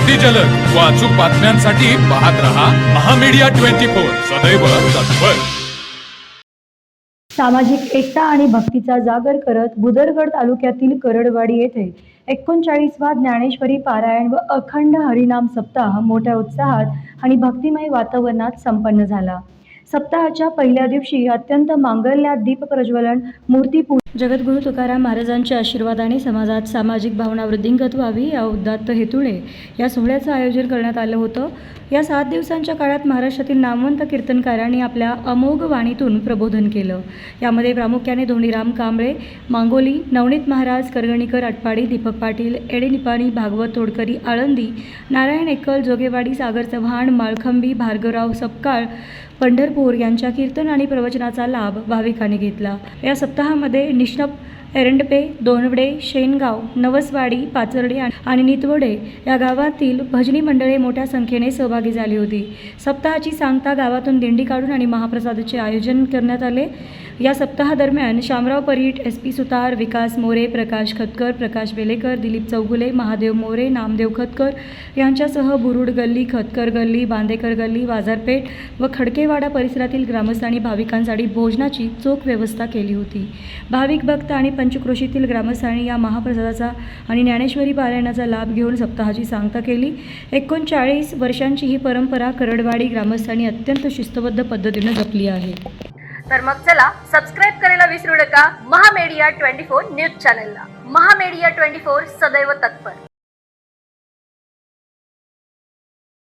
अगदी जलद व अचूक बातम्यांसाठी पाहत रहा महामीडिया 24 सदैव तत्पर। सामाजिक एकता आणि भक्तीचा जागर करत भुदरगड तालुक्यातील करडवाडी येथे 39वा ज्ञानेश्वरी पारायण व अखंड हरिनाम सप्ताह मोठ्या उत्साहात आणि भक्तिमय वातावरणात संपन्न झाला। सप्ताहाच्या पहिल्या दिवशी अत्यंत मांगल्यात दीप प्रज्वलन, मूर्तीपूजन, जगद्गुरु तुकाराम महाराजांच्या आशीर्वादाने समाजात सामाजिक भावना वृद्धिंगत व्हावी या उदात्त हेतूने या सोहळ्याचं आयोजन करण्यात आलं होतं। या 7 दिवसांच्या काळात महाराष्ट्रातील नामवंत कीर्तनकारांनी आपल्या अमोघ वाणीतून प्रबोधन केलं। यामध्ये प्रामुख्याने धोंडीराम कांबळे, मांगोली, नवनीत महाराज, करगणीकर, आटपाडी, दीपक पाटील, एडेनिपाणी, भागवत तोडकरी, आळंदी, नारायण एकल, जोगेवाडी, सागर चव्हाण, माळखंबी, भार्गवराव सपकाळ, पंढरपूर यांच्या कीर्तन आणि प्रवचनाचा लाभ भाविकांनी घेतला। या सप्ताहामध्ये निष्णप, एरंडपे, दोनवडे, शेनगाव, नवसवाडी, पाचर्डी आणि नितवडे या गावातील भजनी मंडळे मोठ्या संख्येने सहभागी झाली होती। सप्ताहाची सांगता गावातून दिंडी काढून आणि महाप्रसादाचे आयोजन करण्यात आले। या सप्ताहादरम्यान शामराव परीट, SP सुतार, विकास मोरे, प्रकाश खतकर, प्रकाश वेलेकर, दिलीप चौगुले, महादेव मोरे, नामदेव खतकर यांच्यासह बुरुड गल्ली, खतकर गल्ली, बांदेकर गल्ली, बाजारपेठ व खडकेवाडा परिसरातील ग्रामस्थांनी भाविकांसाठी भोजनाची चोख व्यवस्था केली होती। भाविक भक्त आणि पंचक्रोशीतील ग्रामस्थांनी या महाप्रसादाचा आणि ज्ञानेश्वरी पारायणाचा लाभ घेऊन सप्ताहाची सांगता केली। 39 वर्षांची ही परंपरा करडवाडी ग्रामस्थांनी अत्यंत शिस्तबद्ध पद्धतीने जपली आहे। तर मग चला सबस्क्राइब करायला विसरू नका महामीडिया 24 न्यूज चॅनलला। महामीडिया 24 सदैव तत्पर।